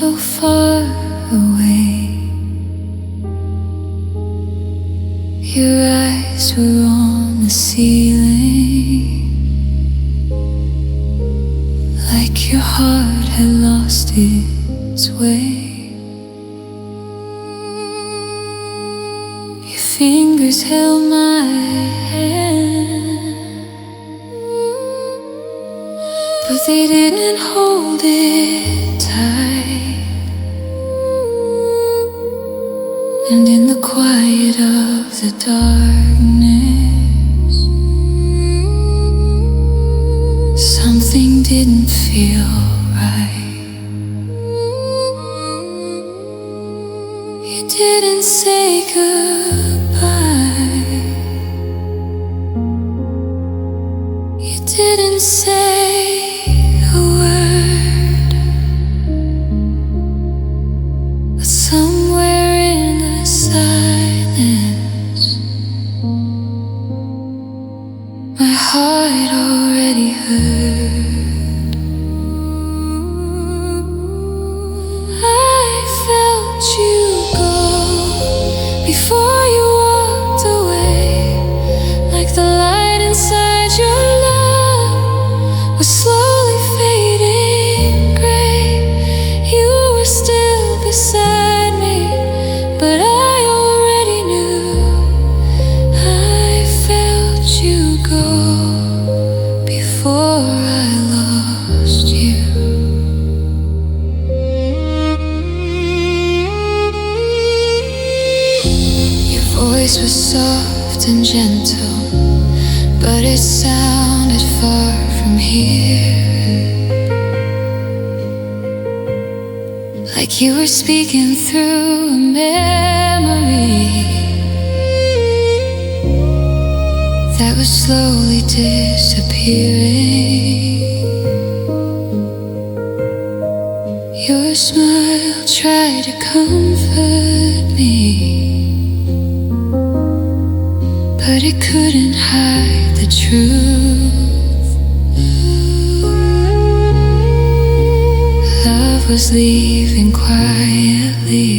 so far away. Your eyes were on the ceiling, like your heart had lost its way. Your fingers held my hand, but they didn't hold it tight. And in the quiet of the darkness, something didn't feel right. You didn't say goodbye. You didn't say a word, but somewhere in the silence, my heart already heard. I felt you go before you walked away, like the light inside your love was slowly fading gray. You were still beside me, but I already knew. I felt you go before I lost you. Your voice was soft and gentle, but it sounded far from here, like you were speaking through a memory that was slowly disappearing. Your smile tried to comfort me, but it couldn't hide the truth. Love was leaving quietly,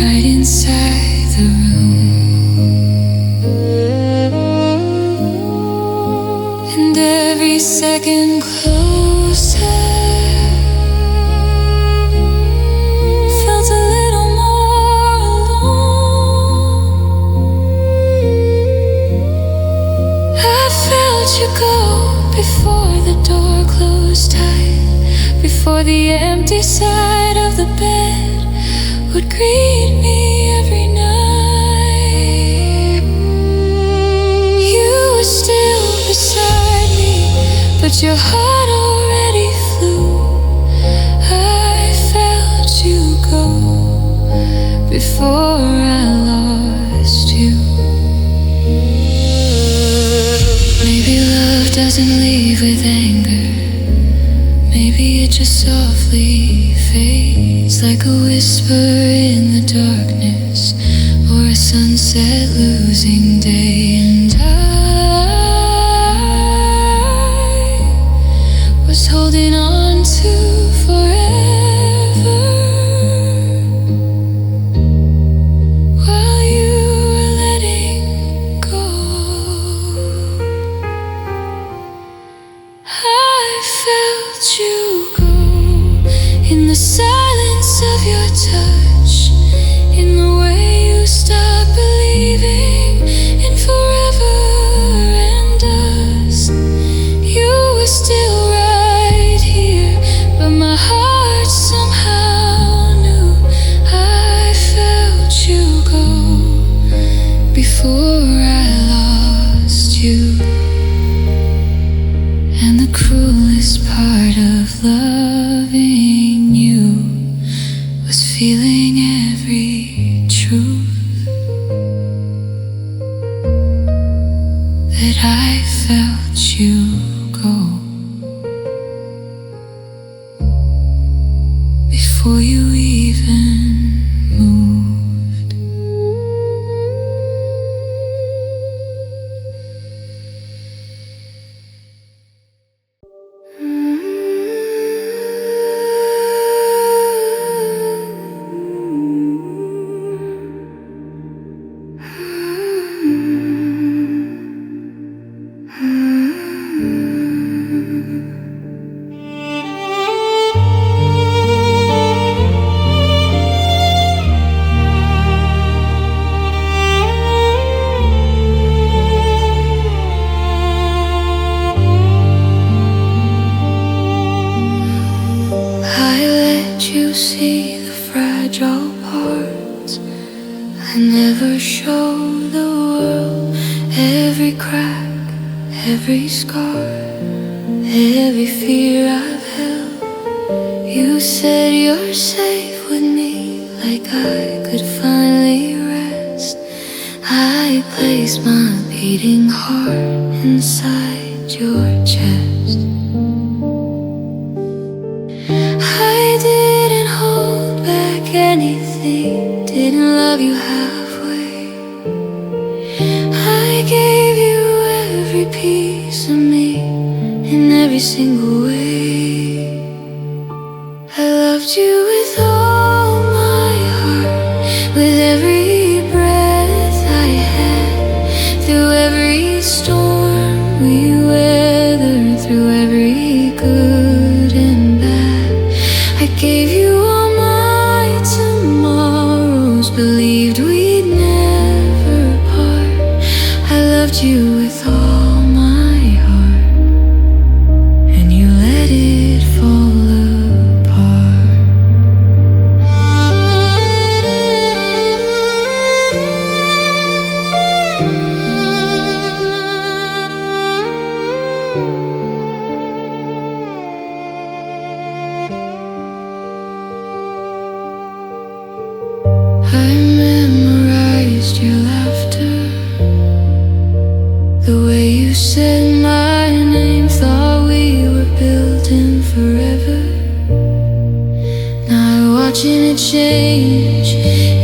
right inside the room. And every second closer felt a little more alone. I felt you go before the door closed tight, before the empty side of the bed would greet me every night. You were still beside me, but your heart already flew. I felt you go before I lost you. Maybe love doesn't leave with anger. Maybe it just softly fades, like a whisper in the darkness, or a sunset losing day. And I was holding on to forever, while you were letting go. I felt you go in the silence of your touch, in the way you stopped believing in forever and us. You were still right here, but my heart somehow knew. I felt you go before I lost you. And the cruelest part of loving you was feeling every truth that I felt you go before you even moved. you see the fragile parts. I never show the world every crack, every scar, every fear I've held. You said you're safe with me, like I could finally rest. I placed my beating heart inside your chest. I didn't hold back anything, didn't love you halfway. I gave you every piece of me in every single way. I loved you with all my heart, with every breath I had, through every storm we weathered, through every good and bad. I gave you all my tomorrows, believed we'd never part. I loved you with all my heart, and you let it fall apart. I memorized your laughter, the way you said my name, thought we were building forever. Now watching it change,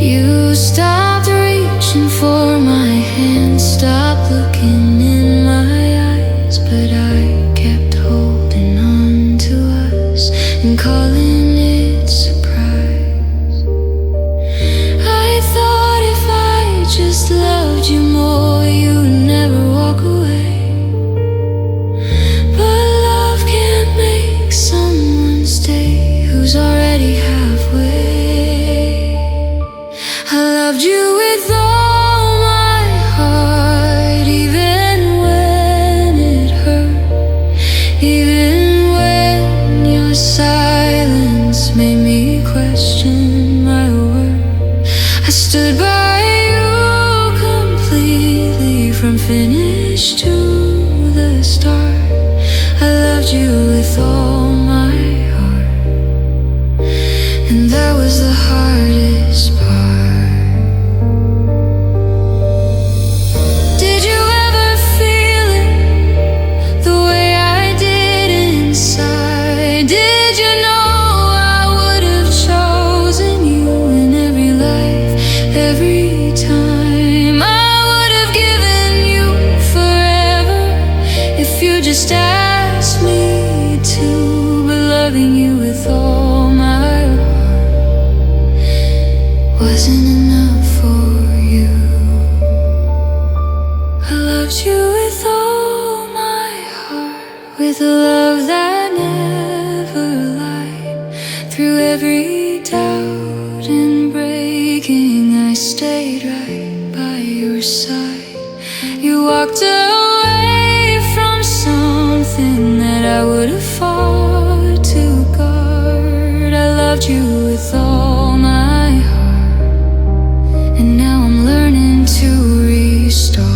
you stopped reaching for my hand, stopped looking in my eyes, but I kept holding on to us and calling it surprise. I thought if I just loved you more, you'd never walk away. But love can't make someone stay who's already halfway. I loved you with all my heart, even when it hurt, even when your silence made me question my worth. I stood by you completely, from finish to the start. I loved you with all my heart, and that was the hardest part. Did you ever feel it the way I did inside? Did you know I would have chosen you in every life, every time? I would have given you forever if you just asked me to. But loving you with all my heart wasn't enough for you. I loved you with all my heart, with a love that never lied. Through every doubt and breaking, I stayed right by your side. You walked away from something that I would have fought to guard. I loved you with all my heart, and now I'm learning to restart.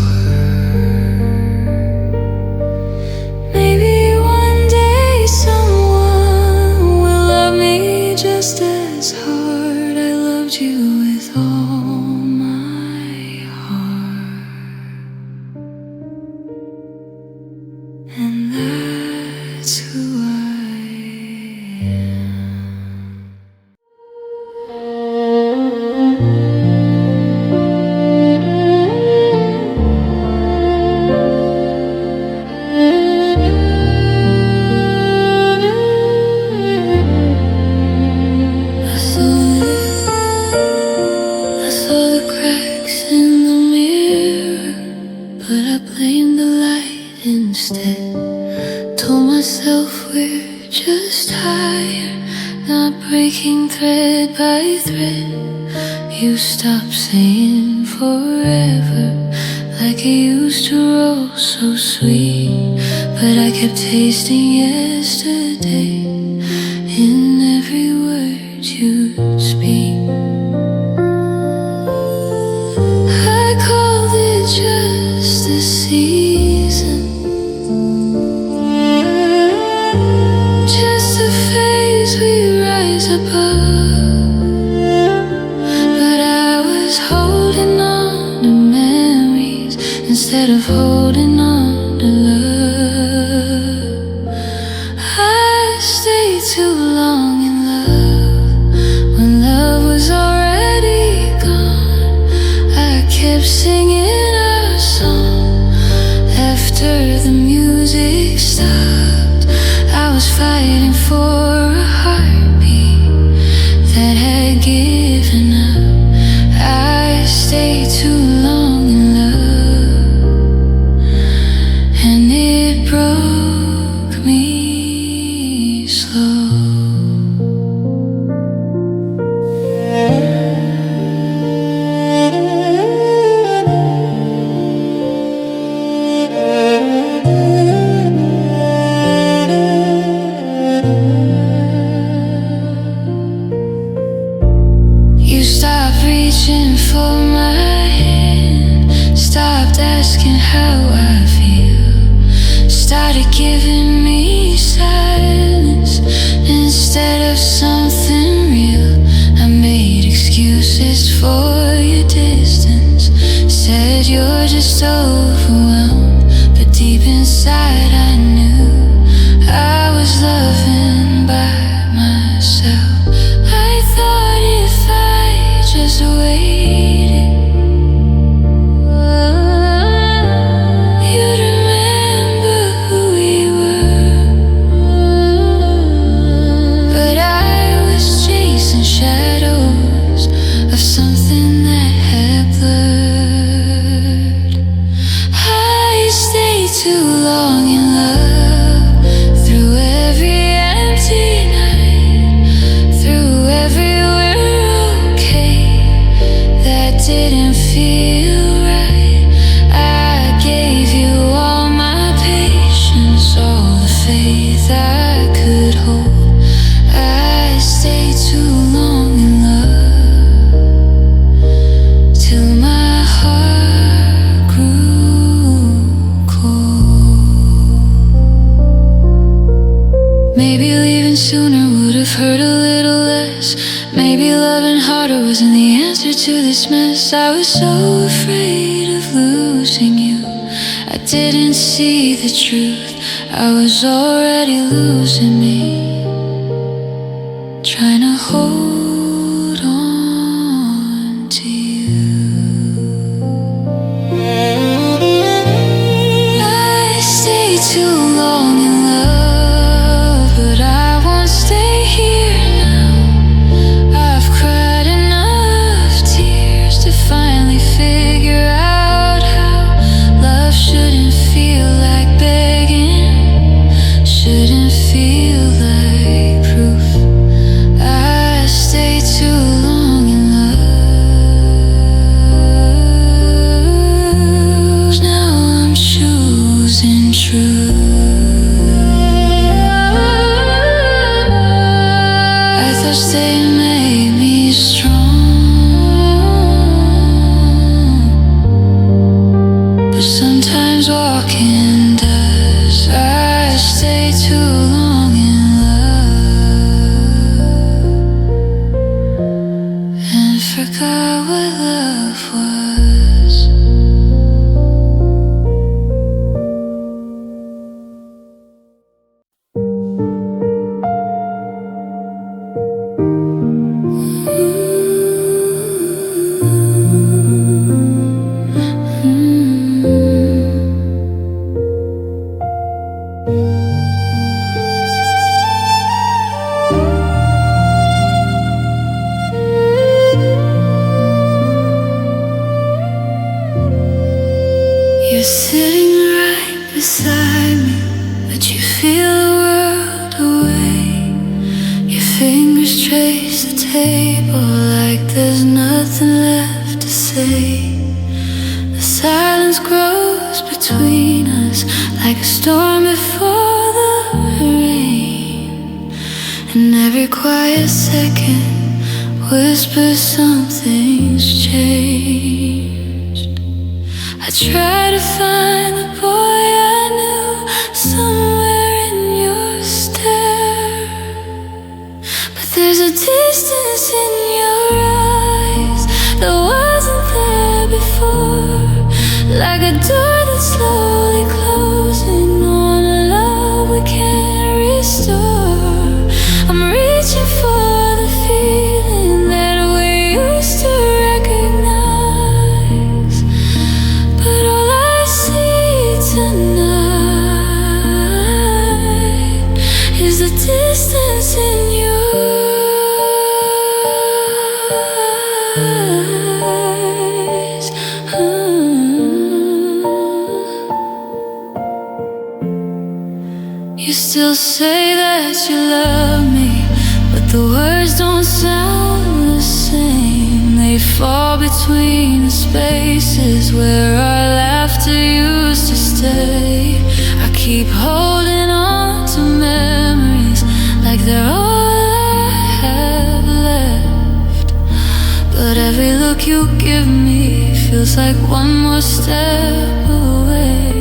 Maybe one day someone will love me just as hard. I loved you with all my heart, and that's who I am. I saw the cracks in the mirror, but I blamed the light instead. Told myself we're just tired, not breaking thread by thread. You stopped saying forever, like it used to roll so sweet. But I kept tasting yesterday in every word a phase we rise above, but I was holding on to memories instead of holding on to love. I stayed too long in love when love was already gone. I kept singing our song after the music stopped. I was fighting for a heartbeat that had given up. I stayed too long in love, and it broke me slow. You stopped reaching for my hand, stopped asking how I feel, started giving me silence instead of something real. I made excuses for your distance, said you're just overwhelmed, but deep inside I knew I was loving by myself. I thought if I just waited, you'd remember who we were. But I was chasing shadows of something that had blurred. I stayed too long in love, through every empty night, through every we're okay that didn't feel right. I gave you all my patience, all the faith I could hold. I stayed too long in love, till my heart grew cold. Maybe leaving sooner would have hurt a little less. Maybe loving harder wasn't the answer to this mess. I was so afraid of losing you, I didn't see the truth. I was already losing me, trying to hold on to you. I stayed too long in love, but I won't stay here now. I've cried enough tears to finally figure out how love shouldn't feel like begging, shouldn't feel like proof. I stayed too long in love. Now I'm choosing truth. I thought staying made me strong, but sometimes walking does. I stayed too long in love and forgot what love was. You're sitting right beside me, but you feel the world away. Your fingers trace the table like there's nothing left to say. The silence grows between us like a storm before the rain, and every quiet second whispers something's changed. I try to find the boy I knew somewhere in your stare. There's a distance in your eyes that wasn't there before, like a door that's slowly closing on a love we can't restore. I'm reaching for the feeling that we used to recognize, but all I see tonight is the distance in your eyes. You still say that you love me, but the words don't sound the same. They fall between the spaces where our laughter used to stay. I keep holding on to memories like they're all I have left, but every look you give me feels like one more step away.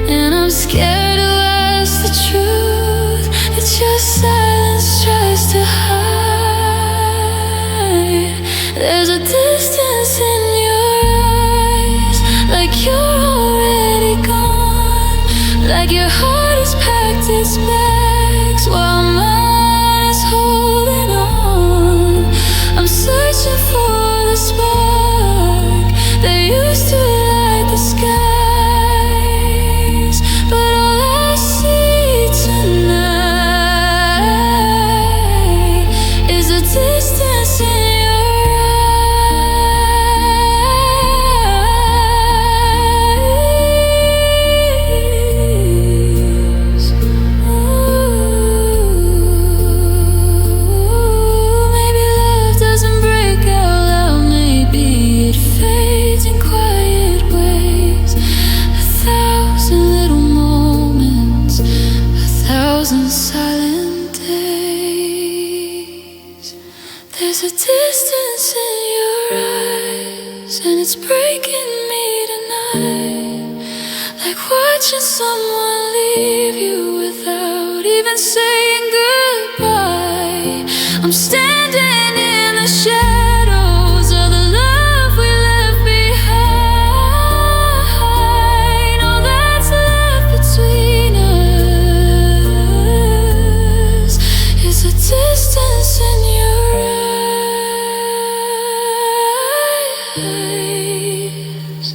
And I'm scared to ask the truth that your silence tries to hide. There's a distance in your eyes, like you're already gone, like your heart has packed its bags while mine is holding on. I'm searching for the spark that used to light the skies, but all I see tonight is a distance in your eyes. Ooh, maybe love doesn't break out loud, maybe it fades in quiet ways. A thousand little moments, a thousand silent days. There's a distance in your eyes, and it's breaking me tonight, like watching someone leave you without even saying goodbye. I'm standing in the shadows of the love we left behind. All that's left between us is a distance in your eyes.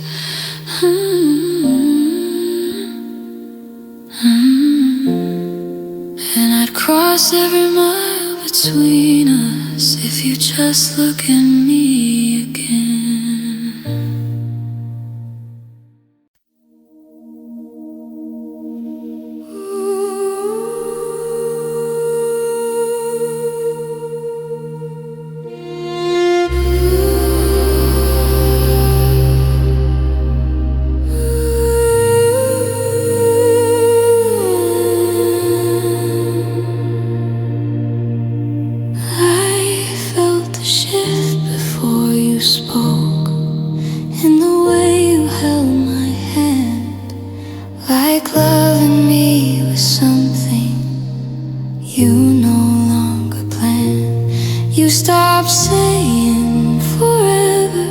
And I'd cross every mile between us if you just look at me again. I felt the shift before you spoke, in the way you held my hand, like loving me was something you no longer plan. You stopped saying forever,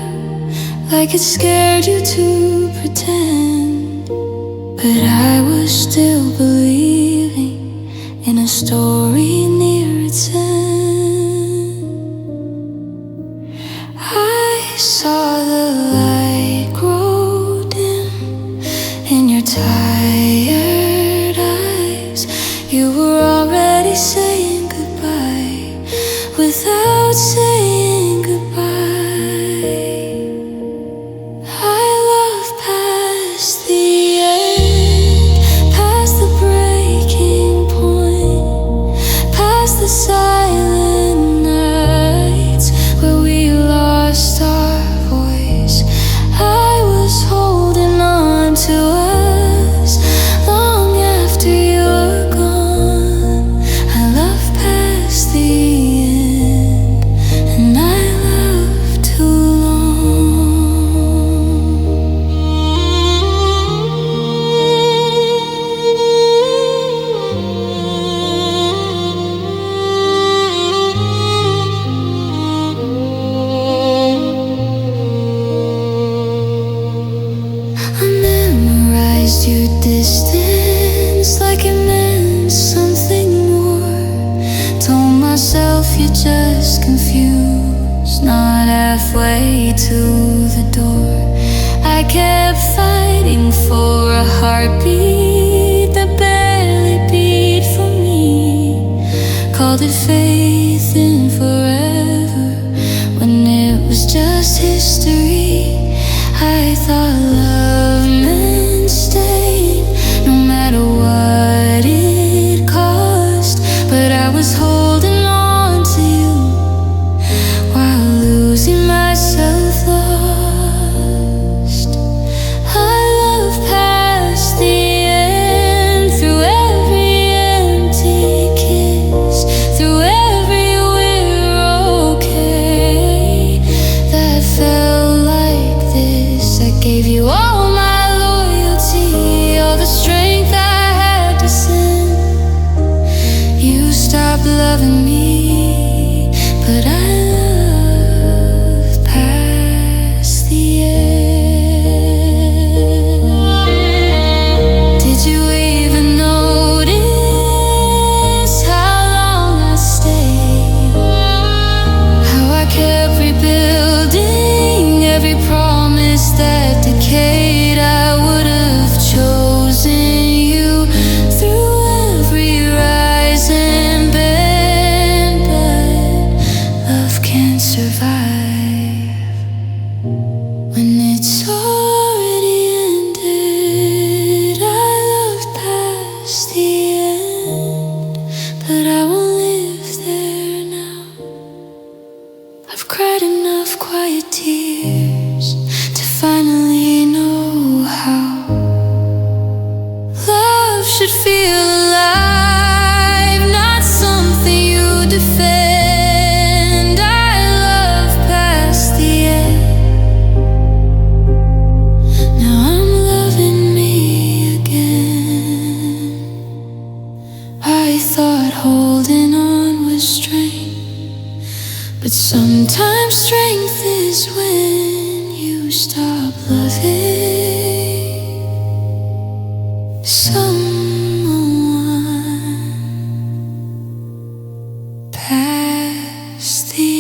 like it scared you to pretend, but I was still believing in a story near its end. I saw the light grow dim in your tired eyes. You were already saying goodbye without saying goodbye. I love past the end, past the breaking point, past the silent nights where we lost our voice. I was holding on to us long after you were gone. I love you're just confused, not halfway to the door. I kept fighting for a heartbeat that barely beat for me. Called it faith in forever when it was just history. I thought love meant staying no matter what it cost, but I was holding on to you while losing myself lost. I love past the end, through every empty kiss, through every we're okay that felt like this. I gave you all my loyalty, all the strength I had to send. You stopped loving me, but I love past the end. Did you even notice how long I stayed? How I kept rebuilding every promise that decayed. I would have chosen you through every rise and bend, but love can't survive when it's already ended. I loved past the end, but I won't live there now. I've cried enough quiet tears to finally know how love should feel alive, not something you defend. I love past the end. Now I'm loving me again. I thought holding on was strength, but sometimes strength is when you stop loving someone past the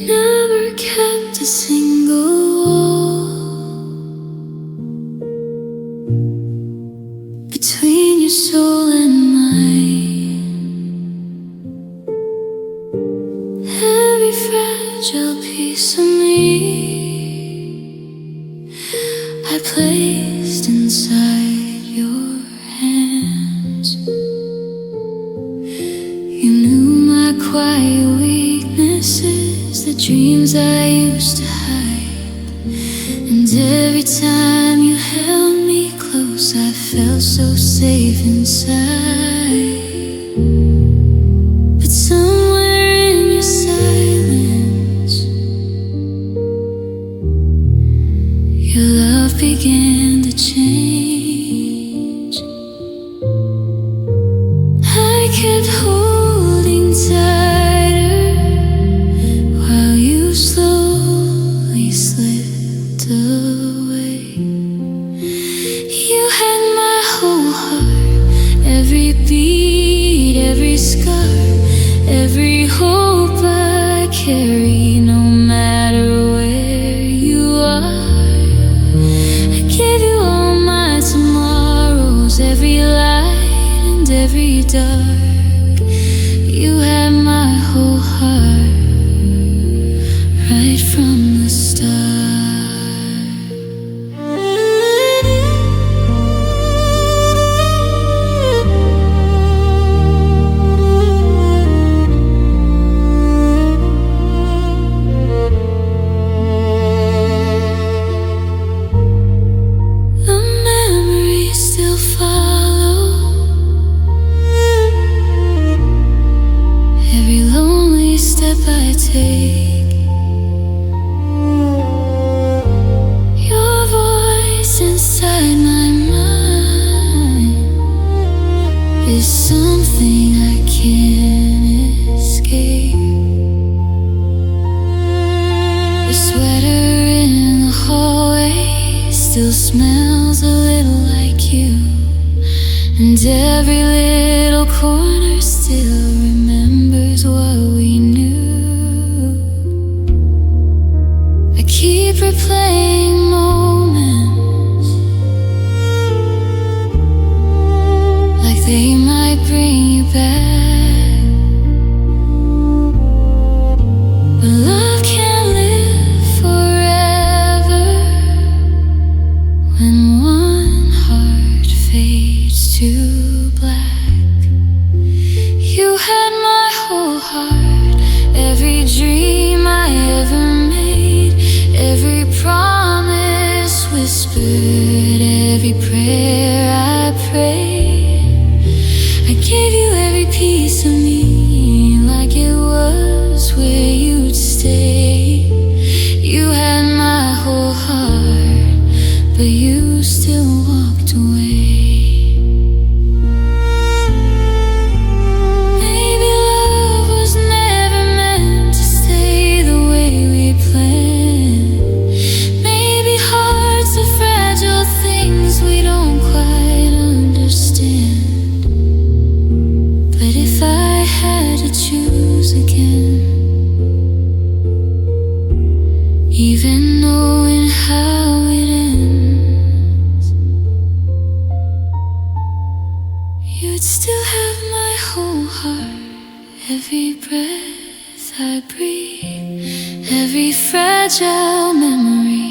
never kept a single wall between your soul and mine. Every fragile piece of me I placed inside your hands. You knew my quiet weaknesses, the dreams I used to hide, and every time you held me close I felt so safe inside. But somewhere in your silence, your love began to change. I kept holding tighter while you slowly slipped away. You had my whole heart, every beat step I take. Your voice inside my mind is something I can't escape. The sweater in the hallway still smells a little like you, and every little corner still remembers what we knew. I keep replaying moments like they might bring you back, but love can't live forever when one heart fades to black. You had my whole heart, every dream I ever made, every promise whispered, every prayer I prayed. I gave you every piece of me, like it was where you'd stay. You had my whole heart, but you still walked away. Maybe love was never meant to stay the way we planned. Maybe hearts are fragile things we don't quite understand. But if I had to choose again, even knowing how it ends, you'd still have my whole heart. Every breath I breathe, every fragile memory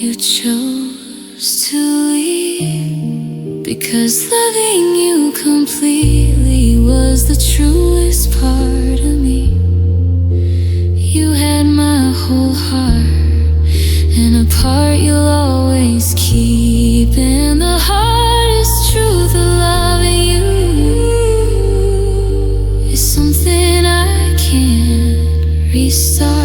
you chose to leave, because loving you completely was the truest part of me. You had my whole heart, and a part you'll always keep, and the hardest truth of loving you is something I can't restart.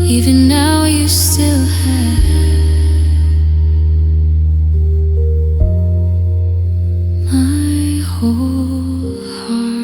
Even now you still have my whole heart.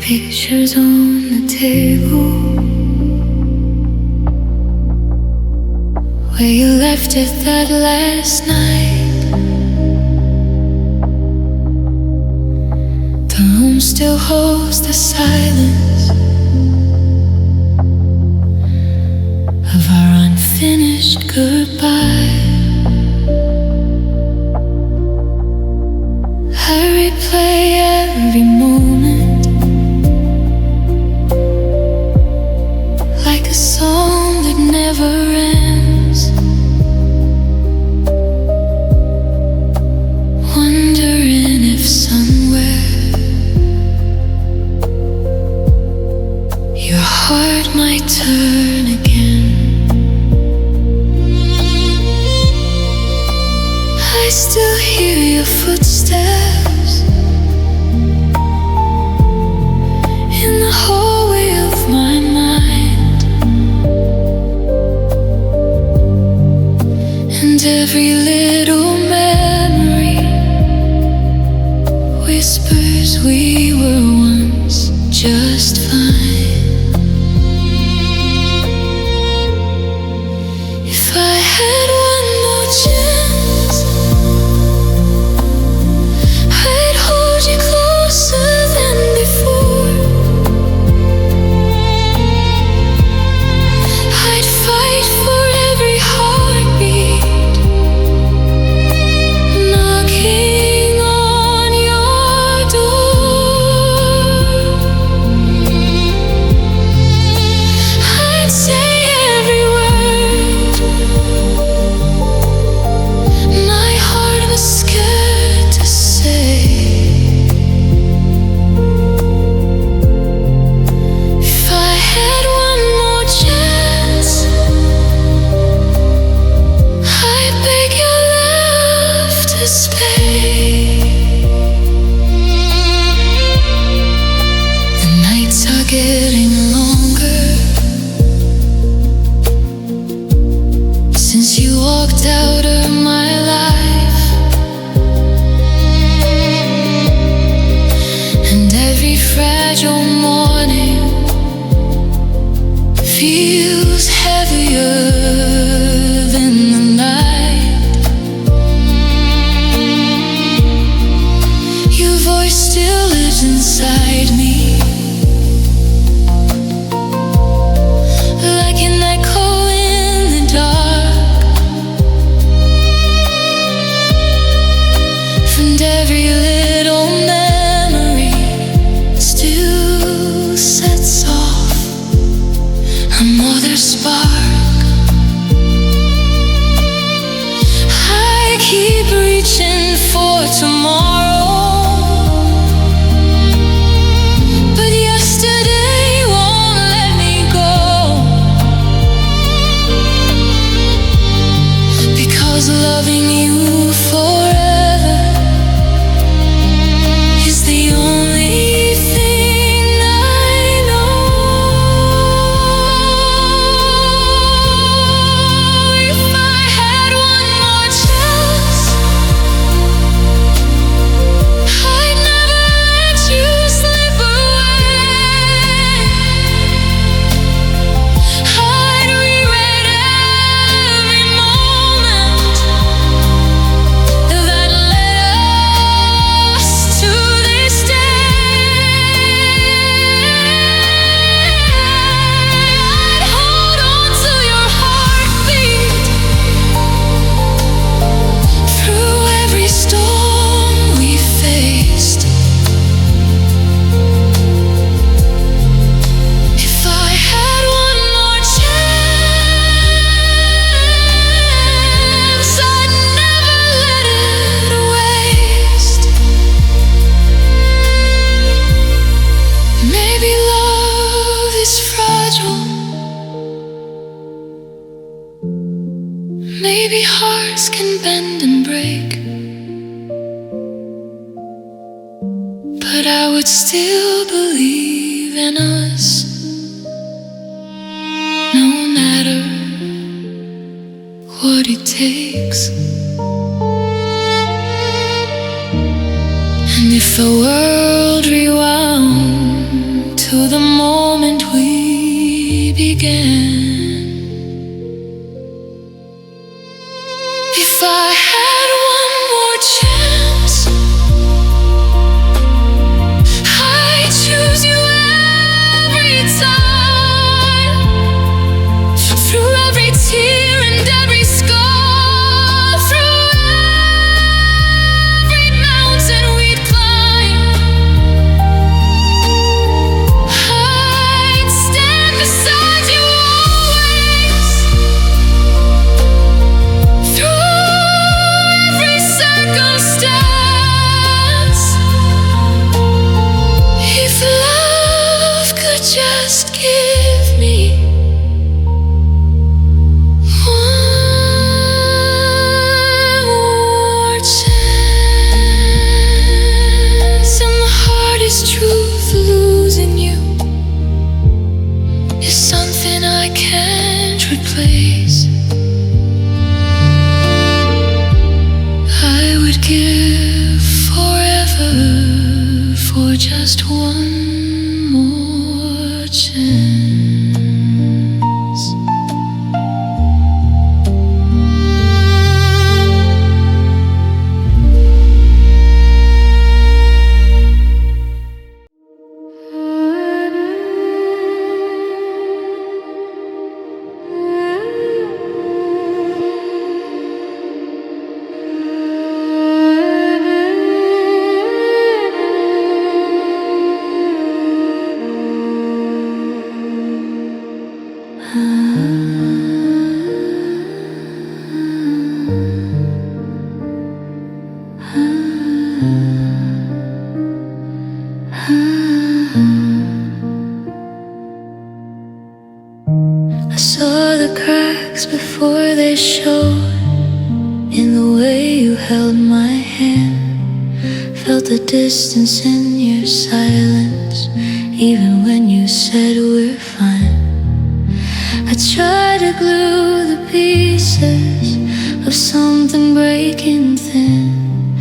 Pictures on the table where you left it that last night. The room still holds the silence of our unfinished goodbye. I replay every moment like a song that never ends, wondering if somewhere your heart might turn again. I still hear your footsteps in the hallway of my mind, and every little memory whispers we were once just fine. If I had one more chance, I'd hold you closer fragile morning feels heavier than the night. Your voice still lives inside me, like an echo in the dark. And every little memory still sets off another spark. I keep reaching for tomorrow, but yesterday won't let me go, because loving you forever is the only thing I know. If I had one more chance, I'd never let you slip away. I'd rewrite every moment that led us to this day. I'd hold on to your heartbeat through every storm we faced. If I had one more chance, I'd never let it waste. Maybe love is fragile, maybe hearts can bend and break, but I would still believe in us, no matter what it takes. And if the world rewound to the moment we began, if I had one more chance, I'd choose you every time, through every tear and every scar, through every mountain we'd climb. I'd stand beside you always, through every circumstance. If love could just give me one more chance. And the hardest truth, losing you is something I can't replace. I would give forever for just one more chance. I saw the cracks before they showed in the way you held my hand. Felt the distance in your silence, even when you said we're fine. I tried to glue the pieces of something breaking thin.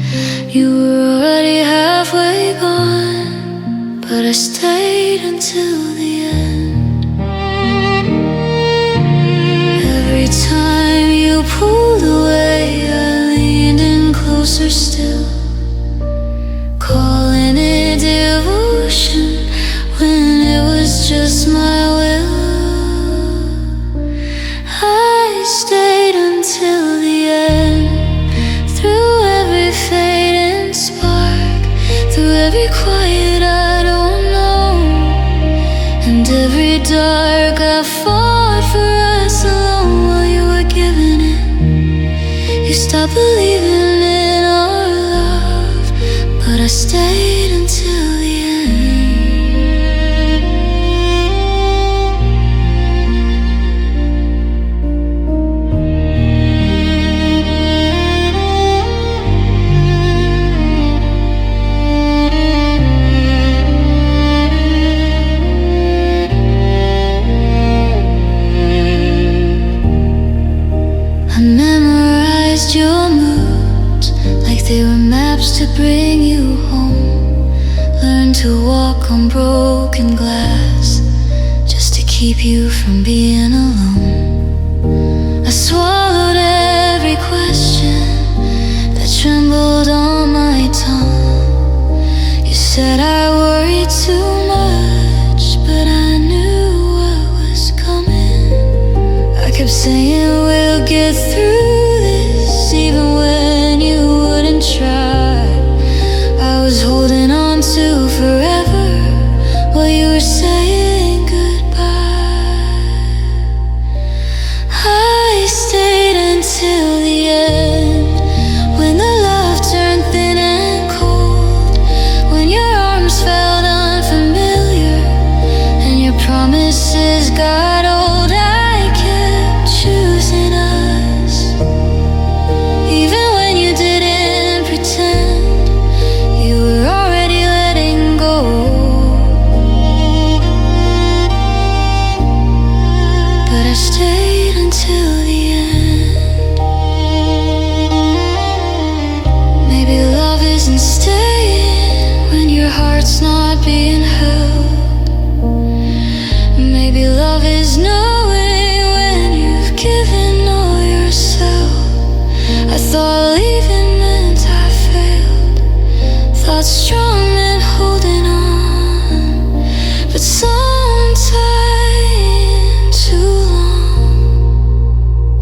You were already halfway gone, but but I stayed until the end. Every time you pulled away, I leaned in closer still, calling it devotion when it was just my will. I stayed until the end, through every fading spark, through every quiet I don't know, and every dark I fought for us alone while you were giving in. You stopped believing in our love, but I stayed until the end. I memorized your moods like they were maps to bring you home. Learned to walk on broken glass just to keep you from being alone. I swallowed every question that trembled on my tongue. You said I worried too much, but I knew what was coming. I kept saying we'll get through this, even when you wouldn't try. I was holding on to forever while you were saying goodbye. I stayed until the end, when the love turned thin and cold, when your arms felt unfamiliar and your promises got old. I kept choosing us, even when you didn't pretend you were already letting go. But I stayed until the end. Maybe love isn't staying when your heart's not being held. Maybe love is knowing when you've given all yourself. I thought leaving meant I failed, thought strong meant holding on, but sometimes too long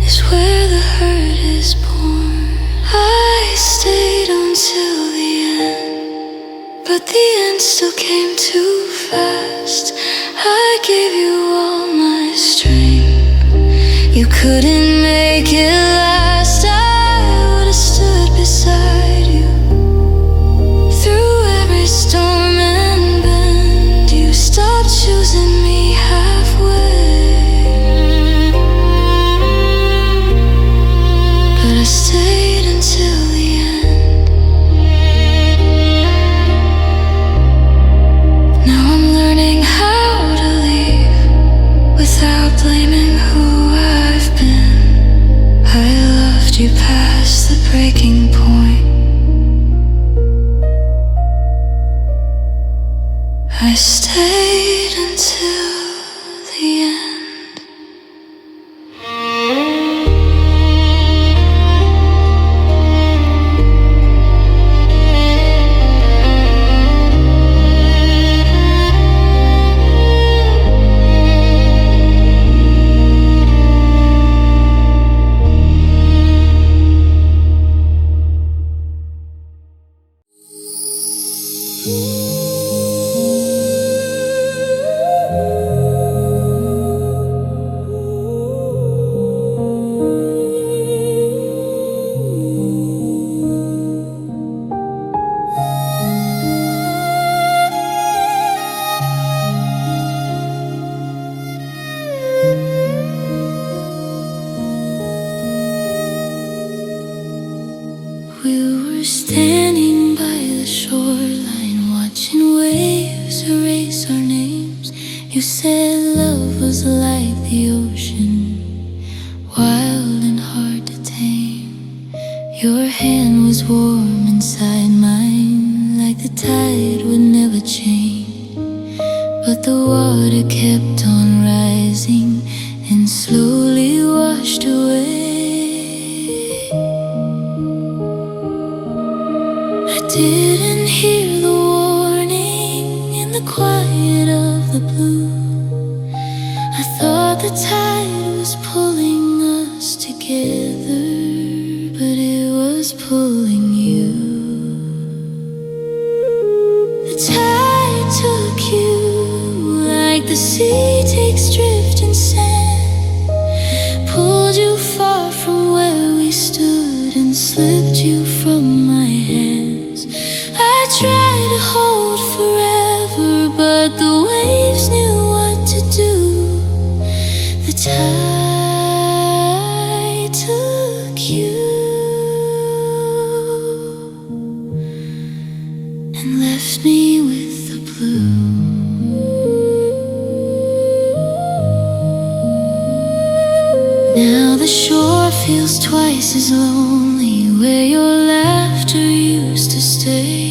is where the hurt is born. I stayed until the end, but the end still came too fast. I gave you all my strength, you couldn't make it last. I would've stood beside you through every storm and bend. You stopped choosing me halfway, but I stayed until the end. Now I'm learning how to leave without blaming who I've been. I loved you past the breaking point. I stayed until the end. We were standing by the shoreline, watching waves erase our names. You said love was like the ocean, wild and hard to tame. Your hand was warm inside mine, like the tide would never change. the water kept on rising and slowly washed away. I didn't hear the warning in the quiet of the blue. I thought the tide was pulling us together, but it was pulling you. The tide took you like the sea takes drift and sand, pulled you far from where we stood and slipped you from my hands. I tried to hold forever, but the waves knew what to do. The tide took you and left me with the blue. Now the shore feels twice as lonely, where your laughter used to stay.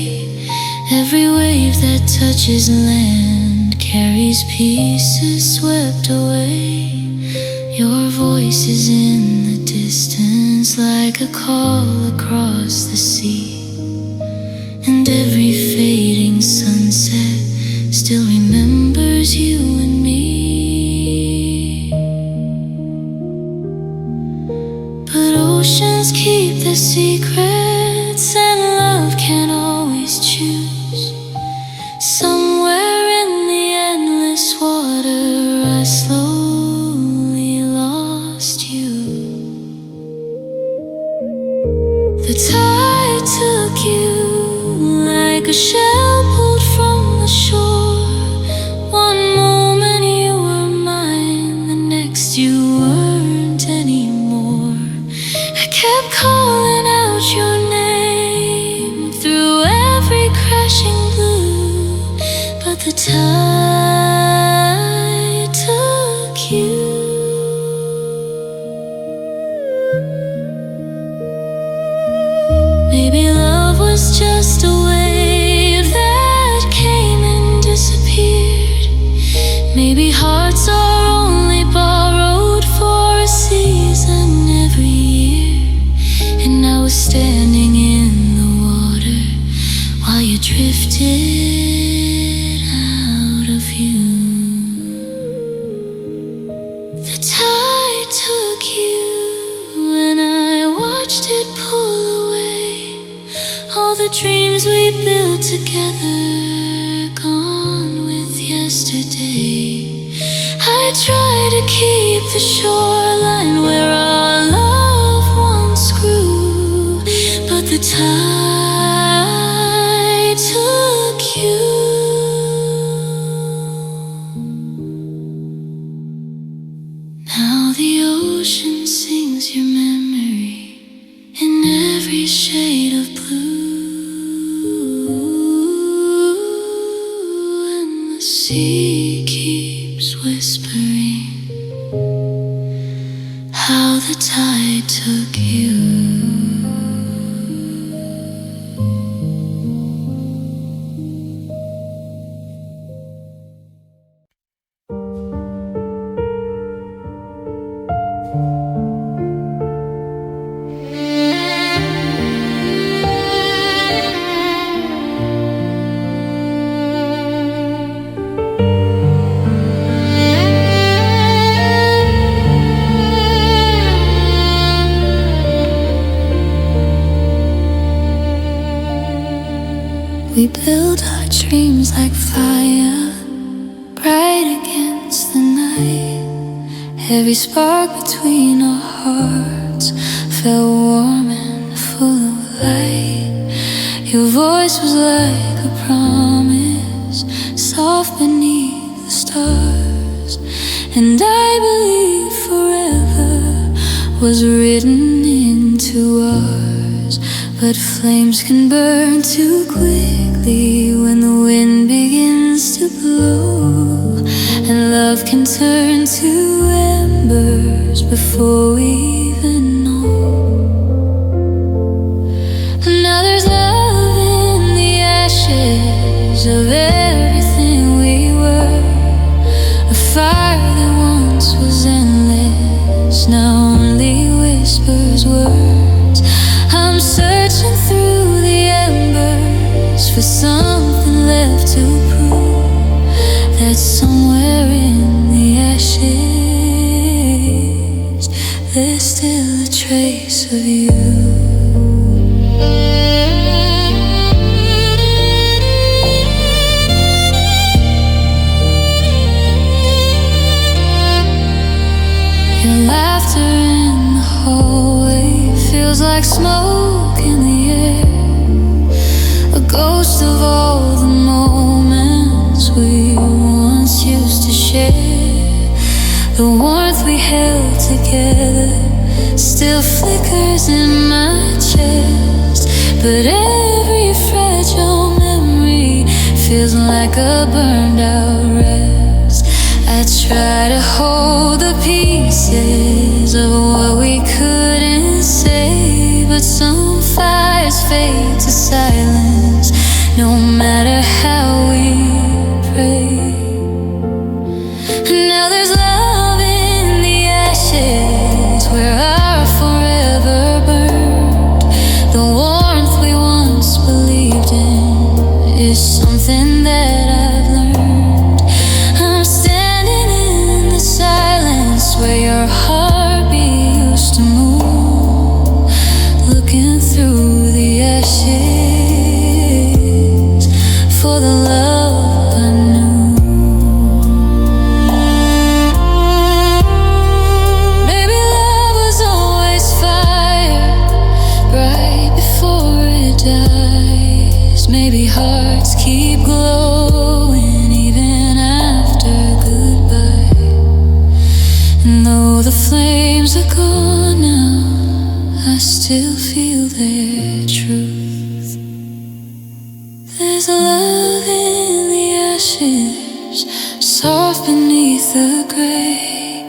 Every wave that touches land carries pieces swept away. Your voice is in the distance like a call across the sea, and every fading sunset still remembers you and me. But oceans keep their secrets, and love can't always choose. Somewhere in the endless water I slowly lost you. The tide took you like a shell pulled from the shore. One moment you were mine, the next you weren't anymore. I kept calling out your name through every crashing blue, but the tide took you. Maybe love was just a wave that came and disappeared. Maybe hearts are only borrowed for a season every year. And I was standing in the water while you drifted out of view. The tide took you and I watched it pull away. All the dreams we built together, gone with yesterday. I try to keep the shoreline where our love once grew, but the tide took you. Now the ocean sings your memory in every shade of blue, and the sea keeps whispering how the tide took you. We build our dreams like fire, bright against the night. Every spark between our hearts felt warm and full of light. Your voice was like a promise, soft beneath the stars. And I believe forever was written into ours. But flames can burn too quickly when the wind begins to blow, and love can turn to embers before we even know. Now there's love in the ashes of everything we were. something left to prove that somewhere in the ashes there's still a trace of you. Your laughter in the hallway feels like smoke in the air, a ghost of all the moments we once used to share. The warmth we held together still flickers in my chest, but every fragile memory feels like a burned out rest. I try to hold the pieces of what we couldn't say, but some fires fade to silence no matter how we pray. Now there's love in the ashes where our forever burned. The warmth we once believed in is something that I've learned. I'm standing in the silence where your heartbeat used to move, looking through the ashes for the love I knew. Maybe love was always fire, bright before it dies. Maybe hearts keep glowing even after goodbye. And though the flames are gone now, I still feel their truth. There's love in the ashes, soft beneath the gray,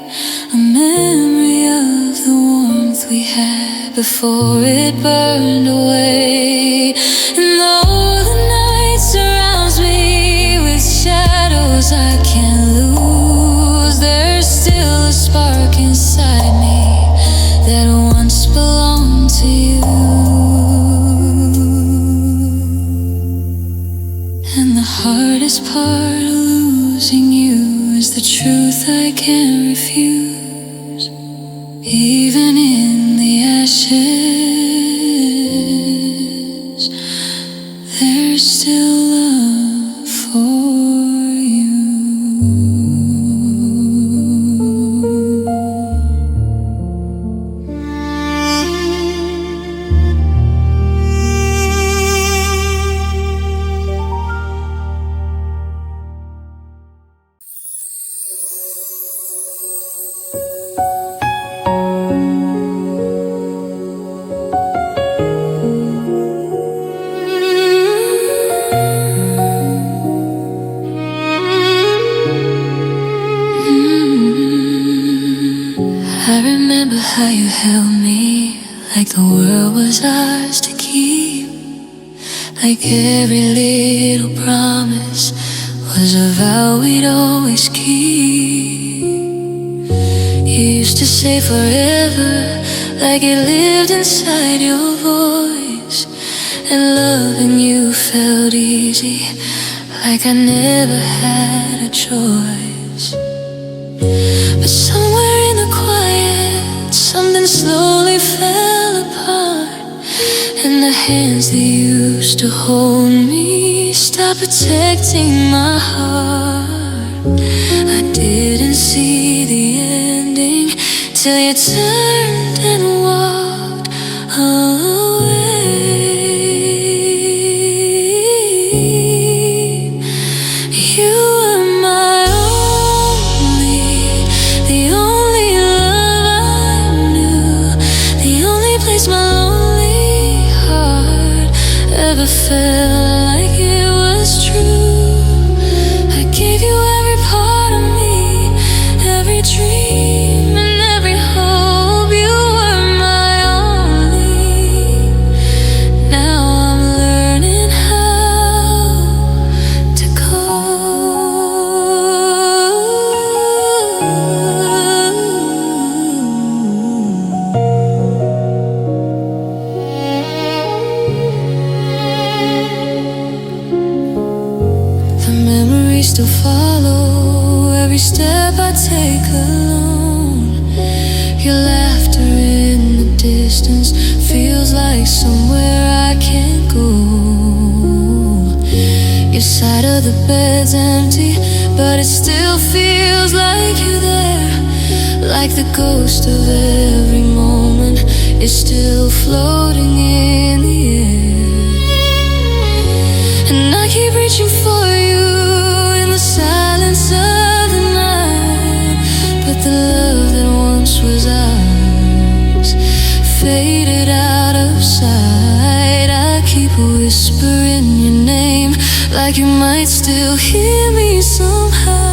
a memory of the warmth we had before it burned away. And though the night surrounds me with shadows I can't lose, there's still a spark inside me that once belonged to you. And the hardest part of losing you is the truth I can't refuse. Even in the ashes, there's still love for you. I remember how you held me like the world was ours to keep, like every little promise was a vow we'd always keep. You used to say forever, like it lived inside your voice, and loving you felt easy, like I never had a choice. But somewhere in the quiet, something slowly fell apart, and the hands that used to hold me stopped protecting my heart. I didn't see the ending till you turned and walked away. You were my only, the only love I knew, the only place my lonely heart ever felt like it was true. I gave you every part of me, every dream and every hope. You were memories still follow every step I take alone. Your laughter in the distance feels like somewhere I can't go. Your side of the bed's empty, but it still feels like you're there. Like the ghost of every moment is still floating in the air. And I keep reaching for you in the silence of the night, but the love that once was ours faded out of sight. I keep whispering your name like you might still hear me somehow.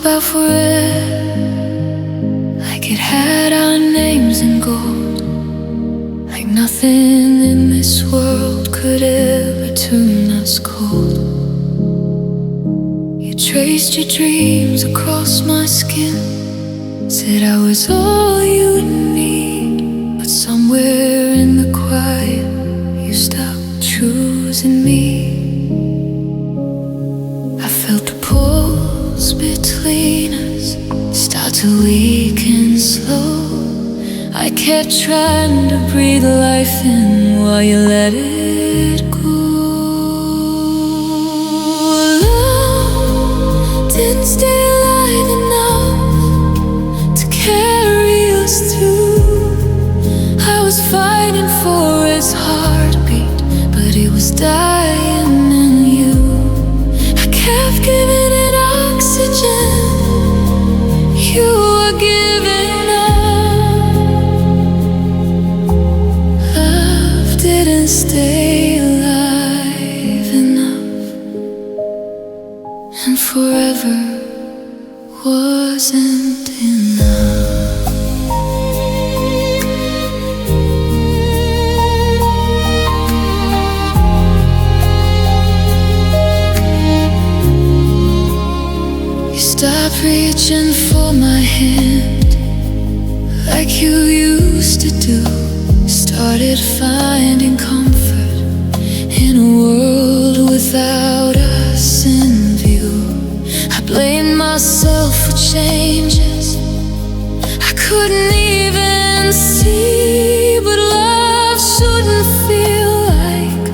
About forever, like it had our names in gold, like nothing in this world could ever turn us cold. You traced your dreams across my skin, said I was all you need, but somewhere in the quiet you stopped choosing me. I felt the pulse between us start to weaken slow. I kept trying to breathe life in while you let it go. Love didn't stay alive enough to carry us through. I was fighting for its heartbeat, but it was dying in you. I kept giving it oxygen, you were giving up. Love didn't stay alive enough, and forever wasn't enough. reaching for my hand like you used to do. Started finding comfort in a world without us in view. I blamed myself for changes I couldn't even see, but love shouldn't feel like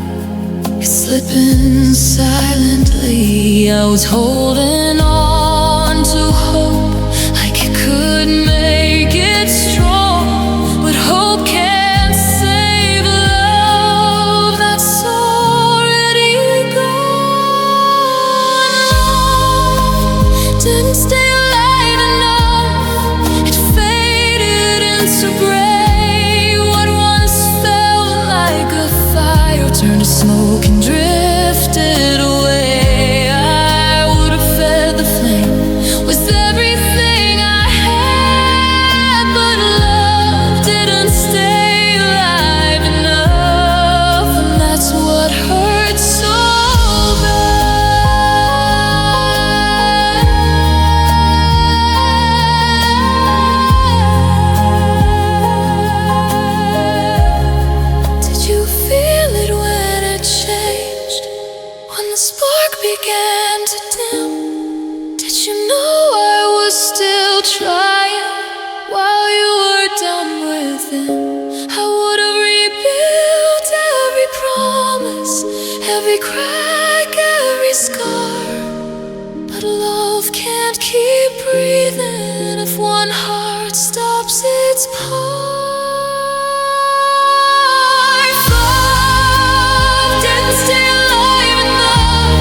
it's slipping silently. I was holding on to hope like it could make it strong, but hope can't save love that's already gone. Love didn't stay alive enough, it faded into gray. What once felt like a fire turned to smoke and drifted away. I would have fed the flame with everything I had, but love didn't stay alive enough, and that's what hurts so bad. Did you feel it when it changed? When the spark began to dim? Did you know I was still trying while you were done with him? I would have rebuilt every promise, every crack, every scar, but love can't keep breathing if one heart stops its part. Love didn't stay alive enough,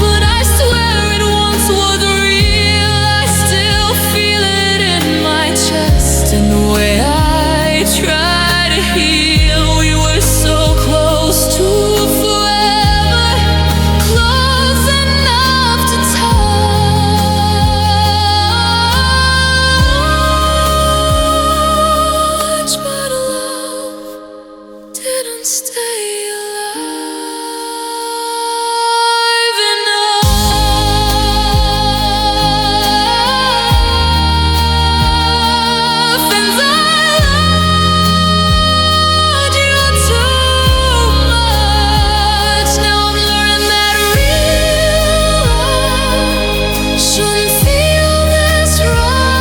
but I swear it once was real. I still feel it in my chest, in the way I try to heal. We were so close to forever, close enough to touch, but love didn't stay alive enough, and I loved you too much. Now I'm learning that real love shouldn't feel this rough.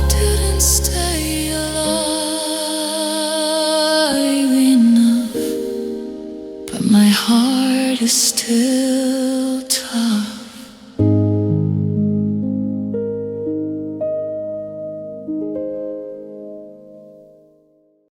Didn't stay alive enough, but my heart is still